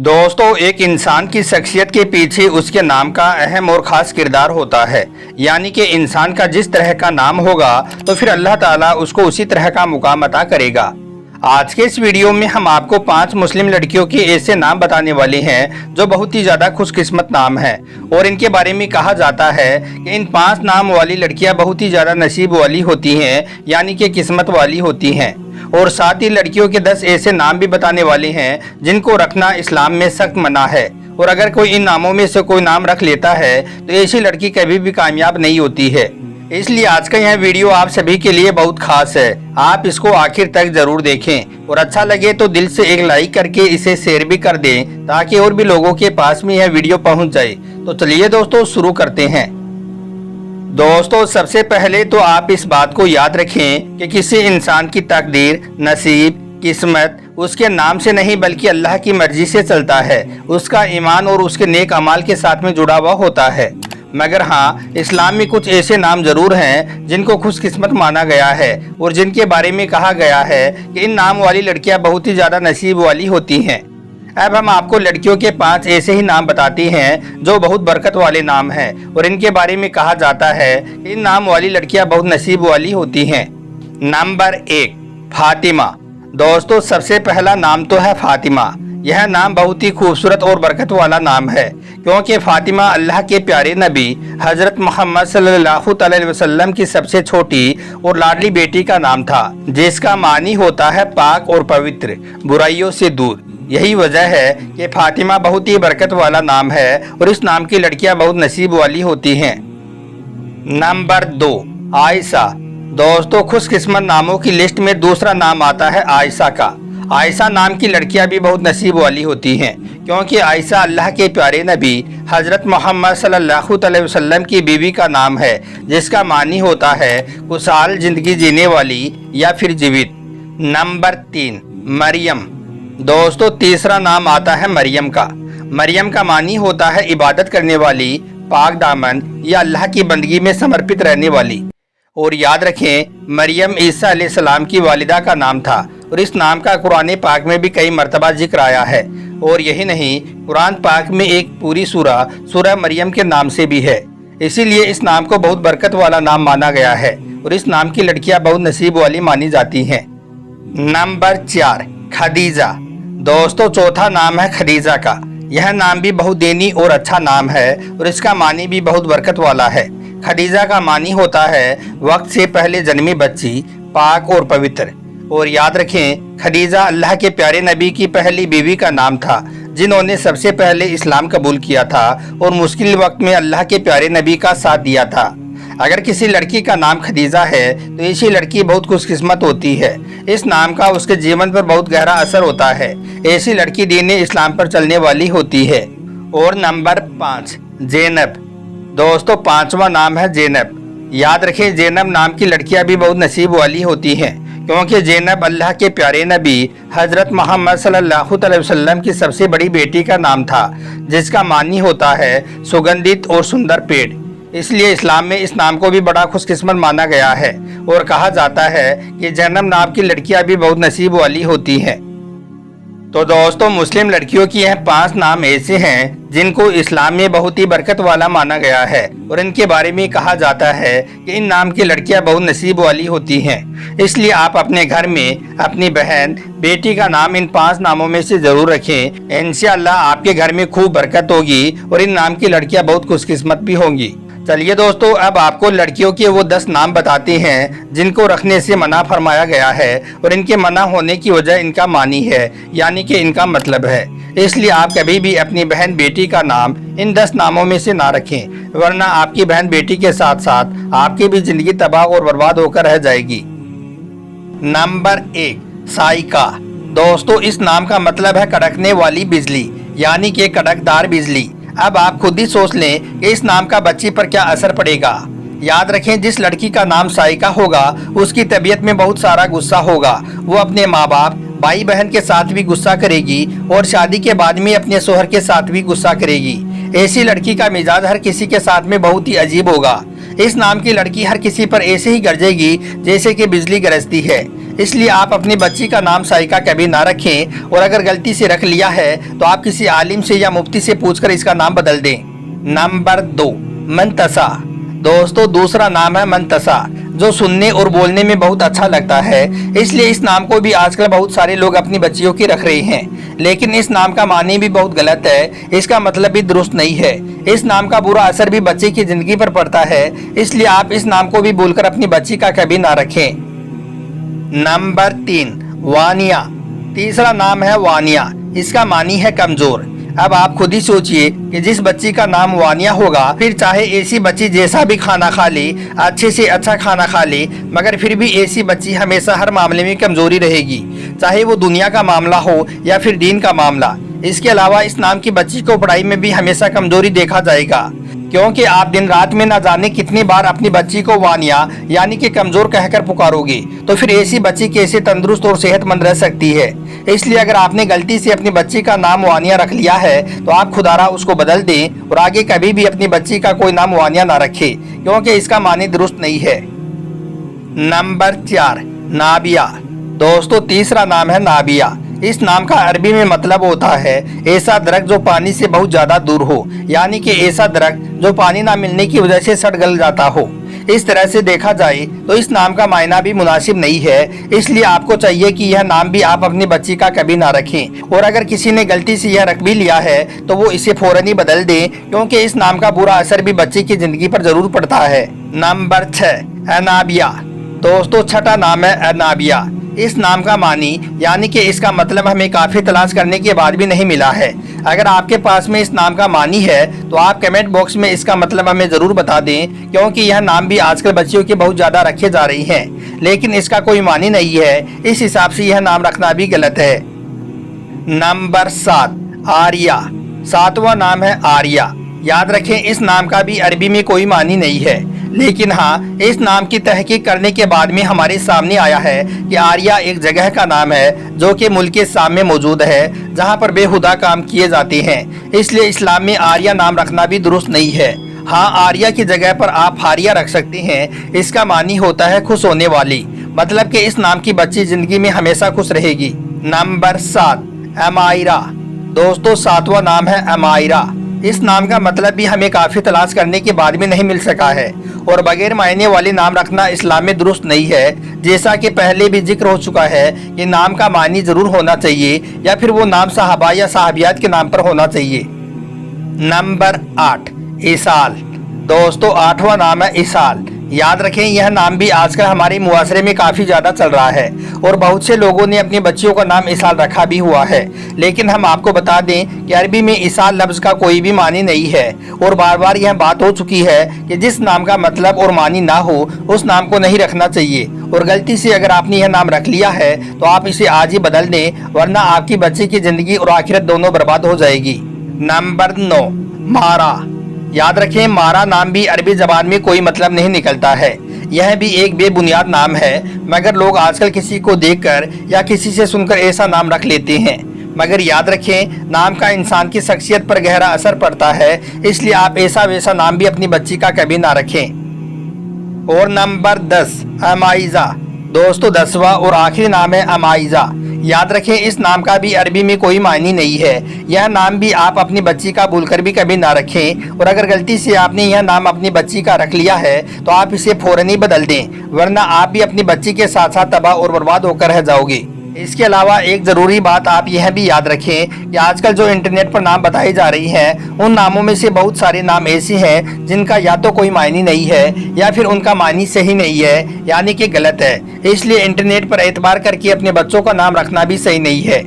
दोस्तों, एक इंसान की शख्सियत के पीछे उसके नाम का अहम और ख़ास किरदार होता है। यानी कि इंसान का जिस तरह का नाम होगा तो फिर अल्लाह ताला उसको उसी तरह का मुकाम अता करेगा। आज के इस वीडियो में हम आपको 5 मुस्लिम लड़कियों के ऐसे नाम बताने वाले हैं जो बहुत ही ज़्यादा खुशकिस्मत नाम हैं और इनके बारे में कहा जाता है कि इन 5 नाम वाली लड़कियां बहुत ही ज़्यादा नसीब वाली होती हैं, यानी कि किस्मत वाली होती हैं। और साथ ही लड़कियों के 10 ऐसे नाम भी बताने वाले हैं जिनको रखना इस्लाम में सख्त मना है। और अगर कोई इन नामों में से कोई नाम रख लेता है तो ऐसी लड़की कभी भी कामयाब नहीं होती है। इसलिए आज का यह वीडियो आप सभी के लिए बहुत खास है। आप इसको आखिर तक जरूर देखें और अच्छा लगे तो दिल से एक लाइक करके इसे शेयर भी कर दें ताकि और भी लोगों के पास में यह वीडियो पहुंच जाए। तो चलिए दोस्तों शुरू करते हैं। दोस्तों, सबसे पहले तो आप इस बात को याद रखें कि किसी इंसान की तकदीर, नसीब, किस्मत उसके नाम से नहीं बल्कि अल्लाह की मर्जी से चलता है। उसका ईमान और उसके नेक अमाल के साथ में जुड़ा हुआ होता है। मगर हाँ, इस्लाम में कुछ ऐसे नाम जरूर हैं जिनको खुशकिस्मत माना गया है और जिनके बारे में कहा गया है कि इन नाम वाली लड़कियां बहुत ही ज़्यादा नसीब वाली होती हैं। अब हम आपको लड़कियों के 5 ऐसे ही नाम बताते हैं जो बहुत बरकत वाले नाम हैं और इनके बारे में कहा जाता है इन नाम वाली लड़कियां बहुत नसीब वाली होती हैं। नंबर 1, फातिमा। दोस्तों, सबसे पहला नाम तो है फातिमा। यह नाम बहुत ही खूबसूरत और बरकत वाला नाम है क्योंकि फातिमा अल्लाह के प्यारे नबी हजरत मोहम्मद सल्लल्लाहु अलैहि वसल्लम की सबसे छोटी और लाडली बेटी का नाम था, जिसका मानी होता है पाक और पवित्र, बुराइयों से दूर। यही वजह है कि फातिमा बहुत ही बरकत वाला नाम है और इस नाम की लड़कियां बहुत नसीब वाली होती हैं। नंबर 2, आयशा। दोस्तों, खुशकिस्मत नामों की लिस्ट में दूसरा नाम आता है आयशा का। आयशा नाम की लड़कियां भी बहुत नसीब वाली होती हैं क्योंकि आयशा अल्लाह के प्यारे नबी हजरत मोहम्मद सल्लल्लाहु अलैहि वसल्लम की बीवी का नाम है, जिसका मानी होता है खुशहाल जिंदगी जीने वाली या फिर जीवित। नंबर 3, मरियम। दोस्तों, तीसरा नाम आता है मरियम का। मरियम का मानी होता है इबादत करने वाली, पाक दामन या अल्लाह की बंदगी में समर्पित रहने वाली। और याद रखें, मरियम ईसा अलैहिस्सलाम की वालिदा का नाम था और इस नाम का कुरान पाक में भी कई मरतबा जिक्र आया है। और यही नहीं, कुरान पाक में एक पूरी सूरह मरियम के नाम से भी है। इसीलिए इस नाम को बहुत बरकत वाला नाम माना गया है और इस नाम की लड़कियां बहुत नसीब वाली मानी जाती हैं। नंबर 4, खदीजा। दोस्तों, चौथा नाम है खदीजा का। यह नाम भी बहुत दीनी और अच्छा नाम है और इसका मानी भी बहुत बरकत वाला है। खदीजा का मानी होता है वक्त से पहले जन्मी बच्ची, पाक और पवित्र। और याद रखें, खदीजा अल्लाह के प्यारे नबी की पहली बीवी का नाम था जिन्होंने सबसे पहले इस्लाम कबूल किया था और मुश्किल वक्त में अल्लाह के प्यारे नबी का साथ दिया था। अगर किसी लड़की का नाम खदीजा है तो ऐसी लड़की बहुत खुशकिस्मत होती है। इस नाम का उसके जीवन पर बहुत गहरा असर होता है। ऐसी लड़की दीन इस्लाम पर चलने वाली होती है। और नंबर 5, ज़ैनब। दोस्तों, 5वां नाम है ज़ैनब। याद रखें, ज़ैनब नाम की लड़कियां भी बहुत नसीब वाली होती हैं क्योंकि ज़ैनब अल्लाह के प्यारे नबी हजरत मोहम्मद सल्लल्लाहु अलैहि वसल्लम की सबसे बड़ी बेटी का नाम था, जिसका मानी होता है सुगंधित और सुंदर पेड़। इसलिए इस्लाम में इस नाम को भी बड़ा खुशकिस्मत माना गया है और कहा जाता है कि ज़ैनब नाम की लड़कियां भी बहुत नसीब वाली होती हैं। तो दोस्तों, मुस्लिम लड़कियों की यह 5 नाम ऐसे हैं जिनको इस्लाम में बहुत ही बरकत वाला माना गया है और इनके बारे में कहा जाता है कि इन नाम की लड़कियां बहुत नसीब वाली होती हैं। इसलिए आप अपने घर में अपनी बहन, बेटी का नाम इन 5 नामों में से जरूर रखें। इंशाअल्लाह आपके घर में खूब बरकत होगी और इन नाम की लड़कियां बहुत खुशकिस्मत भी होंगी। चलिए दोस्तों, अब आपको लड़कियों के वो 10 नाम बताते हैं जिनको रखने से मना फरमाया गया है और इनके मना होने की वजह इनका मानी है, यानी कि इनका मतलब है। इसलिए आप कभी भी अपनी बहन, बेटी का नाम इन 10 नामों में से ना रखें, वरना आपकी बहन, बेटी के साथ साथ आपकी भी जिंदगी तबाह और बर्बाद होकर रह जाएगी। नंबर 1, साइका। दोस्तों, इस नाम का मतलब है कड़कने वाली बिजली, यानी कि कड़कदार बिजली। अब आप खुद ही सोच लें कि इस नाम का बच्ची पर क्या असर पड़ेगा। याद रखें, जिस लड़की का नाम साइका होगा उसकी तबीयत में बहुत सारा गुस्सा होगा। वो अपने माँ बाप, भाई बहन के साथ भी गुस्सा करेगी और शादी के बाद में अपने शोहर के साथ भी गुस्सा करेगी। ऐसी लड़की का मिजाज हर किसी के साथ में बहुत ही अजीब होगा। इस नाम की लड़की हर किसी पर ऐसे ही गरजेगी जैसे कि बिजली गरजती है। اس لیے آپ اپنی بچی کا نام سائقہ کبھی نہ رکھیں، اور اگر غلطی سے رکھ لیا ہے تو آپ کسی عالم سے یا مفتی سے پوچھ کر اس کا نام بدل دیں۔ نمبر 2، منتسا۔ دوستو دوسرا نام ہے منتسا، جو سننے اور بولنے میں بہت اچھا لگتا ہے، اس لیے اس نام کو بھی آج کل بہت سارے لوگ اپنی بچیوں کی رکھ رہے ہیں، لیکن اس نام کا معنی بھی بہت غلط ہے، اس کا مطلب بھی درست نہیں ہے۔ اس نام کا برا اثر بھی بچے کی زندگی پر پڑتا ہے، اس لیے آپ اس نام کو بھی بھول کر اپنی بچی کا کبھی نہ رکھیں۔ نمبر 3، وانیہ۔ تیسرا نام ہے وانیہ، اس کا معنی ہے کمزور۔ اب آپ خود ہی سوچئے کہ جس بچی کا نام وانیہ ہوگا، پھر چاہے ایسی بچی جیسا بھی کھانا کھا لے، اچھے سے اچھا کھانا کھا لے، مگر پھر بھی ایسی بچی ہمیشہ ہر معاملے میں کمزوری رہے گی، چاہے وہ دنیا کا معاملہ ہو یا پھر دین کا معاملہ۔ اس کے علاوہ اس نام کی بچی کو پڑھائی میں بھی ہمیشہ کمزوری دیکھا جائے گا، کیونکہ آپ دن رات میں نہ جانے کتنی بار اپنی بچی کو وانیہ یعنی کہ کمزور کہہ کر پکارو گے، تو پھر ایسی بچی کیسے تندرست اور صحت مند رہ سکتی ہے؟ اس لیے اگر آپ نے غلطی سے اپنی بچی کا نام وانیہ رکھ لیا ہے تو آپ خدارا اس کو بدل دیں، اور آگے کبھی بھی اپنی بچی کا کوئی نام وانیہ نہ رکھے، کیونکہ اس کا معنی درست نہیں ہے۔ نمبر 4، نابیہ۔ دوستو تیسرا نام ہے نابیہ۔ اس نام کا عربی میں مطلب ہوتا ہے ایسا درخت جو پانی سے بہت زیادہ دور ہو، یعنی کہ ایسا درخت جو پانی نہ ملنے کی وجہ سے سڑ گل جاتا ہو۔ اس طرح سے دیکھا جائے تو اس نام کا معنی بھی مناسب نہیں ہے، اس لیے آپ کو چاہیے کہ یہ نام بھی آپ اپنی بچی کا کبھی نہ رکھیں، اور اگر کسی نے غلطی سے یہ رکھ بھی لیا ہے تو وہ اسے فوراً ہی بدل دیں، کیونکہ اس نام کا برا اثر بھی بچی کی زندگی پر ضرور پڑتا ہے۔ نمبر 6، انابیہ۔ دوستو چھٹا نام ہے انابیہ۔ اس نام کا معنی یعنی کہ اس کا مطلب ہمیں کافی تلاش کرنے کے بعد بھی نہیں ملا ہے۔ اگر آپ کے پاس میں اس نام کا معنی ہے تو آپ کمنٹ باکس میں اس کا مطلب ہمیں ضرور بتا دیں، کیونکہ یہ نام بھی آج کل بچیوں کے بہت زیادہ رکھے جا رہی ہیں، لیکن اس کا کوئی معنی نہیں ہے، اس حساب سے یہ نام رکھنا بھی غلط ہے۔ نمبر 7، آریہ۔ ساتواں نام ہے آریہ۔ یاد رکھیں اس نام کا بھی عربی میں کوئی معنی نہیں ہے، لیکن ہاں اس نام کی تحقیق کرنے کے بعد میں ہمارے سامنے آیا ہے کہ آریہ ایک جگہ کا نام ہے جو کہ ملک شام میں موجود ہے، جہاں پر بے ہدا کام کیے جاتے ہیں، اس لیے اسلام میں آریہ نام رکھنا بھی درست نہیں ہے۔ ہاں آریہ کی جگہ پر آپ ہاریہ رکھ سکتے ہیں، اس کا معنی ہوتا ہے خوش ہونے والی، مطلب کہ اس نام کی بچی زندگی میں ہمیشہ خوش رہے گی۔ نمبر 7، امائرہ۔ دوستو 7واں نام ہے امائرہ۔ اس نام کا مطلب بھی ہمیں کافی تلاش کرنے کے بعد بھی نہیں مل سکا ہے، اور بغیر معنی والے نام رکھنا اسلام میں درست نہیں ہے، جیسا کہ پہلے بھی ذکر ہو چکا ہے کہ نام کا معنی ضرور ہونا چاہیے، یا پھر وہ نام صحابہ یا صحابیات کے نام پر ہونا چاہیے۔ نمبر 8، ایصال۔ دوستو 8واں نام ہے ایصال۔ یاد رکھیں یہ نام بھی آج کل ہمارے معاشرے میں کافی زیادہ چل رہا ہے، اور بہت سے لوگوں نے اپنی بچیوں کا نام ایصال رکھا بھی ہوا ہے، لیکن ہم آپ کو بتا دیں کہ عربی میں ایصال لفظ کا کوئی بھی معنی نہیں ہے، اور بار بار یہ بات ہو چکی ہے کہ جس نام کا مطلب اور معنی نہ ہو اس نام کو نہیں رکھنا چاہیے، اور غلطی سے اگر آپ نے یہ نام رکھ لیا ہے تو آپ اسے آج ہی بدل دیں، ورنہ آپ کی بچی کی زندگی اور آخرت دونوں برباد ہو جائے گی۔ نمبر 9، مارا۔ یاد رکھیں مارا نام بھی عربی زبان میں کوئی مطلب نہیں نکلتا ہے، یہ بھی ایک بے بنیاد نام ہے، مگر لوگ آج کل کسی کو دیکھ کر یا کسی سے سن کر ایسا نام رکھ لیتے ہیں، مگر یاد رکھیں نام کا انسان کی شخصیت پر گہرا اثر پڑتا ہے، اس لیے آپ ایسا ویسا نام بھی اپنی بچی کا کبھی نہ رکھیں۔ اور نمبر 10، امائزہ۔ دوستو 10واں اور آخری نام ہے امائزہ۔ یاد رکھیں اس نام کا بھی عربی میں کوئی معنی نہیں ہے، یہ نام بھی آپ اپنی بچی کا بھول کر بھی کبھی نہ رکھیں، اور اگر غلطی سے آپ نے یہ نام اپنی بچی کا رکھ لیا ہے تو آپ اسے فوراً ہی بدل دیں، ورنہ آپ بھی اپنی بچی کے ساتھ ساتھ تباہ اور برباد ہو کر رہ جاؤ گے۔ اس کے علاوہ ایک ضروری بات آپ یہ بھی یاد رکھیں کہ آج کل جو انٹرنیٹ پر نام بتائی جا رہی ہیں ان ناموں میں سے بہت سارے نام ایسے ہیں جن کا یا تو کوئی معنی نہیں ہے یا پھر ان کا معنی صحیح نہیں ہے، یعنی کہ غلط ہے، اس لیے انٹرنیٹ پر اعتبار کر کے اپنے بچوں کا نام رکھنا بھی صحیح نہیں ہے۔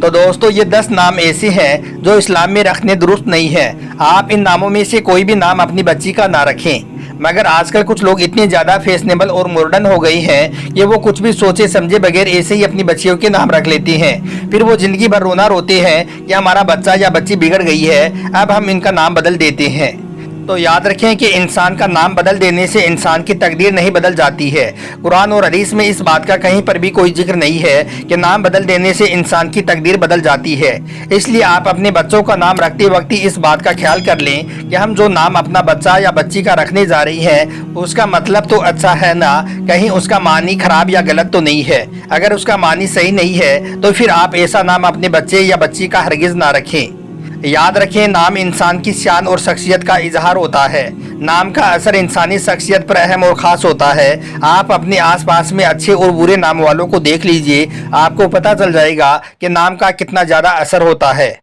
تو دوستو یہ 10 نام ایسے ہیں جو اسلام میں رکھنے درست نہیں ہیں، آپ ان ناموں میں سے کوئی بھی نام اپنی بچی کا نہ رکھیں، مگر آج کل کچھ لوگ اتنے زیادہ فیشنیبل اور ماڈرن ہو گئی ہیں کہ وہ کچھ بھی سوچے سمجھے بغیر ایسے ہی اپنی بچیوں کے نام رکھ لیتے ہیں، پھر وہ زندگی بھر رونا روتے ہیں کہ ہمارا بچہ یا بچی بگڑ گئی ہے، اب ہم ان کا نام بدل دیتے ہیں۔ तो याद रखें कि इंसान का नाम बदल देने से इंसान की तकदीर नहीं बदल जाती है। कुरान और हदीस में इस बात का कहीं पर भी कोई जिक्र नहीं है कि नाम बदल देने से इंसान की तकदीर बदल जाती है। इसलिए आप अपने बच्चों का नाम रखते वक्त ही इस बात का ख्याल कर लें कि हम जो नाम अपना बच्चा या बच्ची का रखने जा रही हैं उसका मतलब तो अच्छा है ना, कहीं उसका मानी खराब या गलत तो नहीं है। अगर उसका मानी सही नहीं है तो फिर आप ऐसा नाम अपने बच्चे या बच्ची का हरगिज ना रखें। याद रखें, नाम इंसान की शान और शख्सियत का इजहार होता है। नाम का असर इंसानी शख्सियत पर अहम और ख़ास होता है। आप अपने आसपास में अच्छे और बुरे नाम वालों को देख लीजिए, आपको पता चल जाएगा कि नाम का कितना ज़्यादा असर होता है।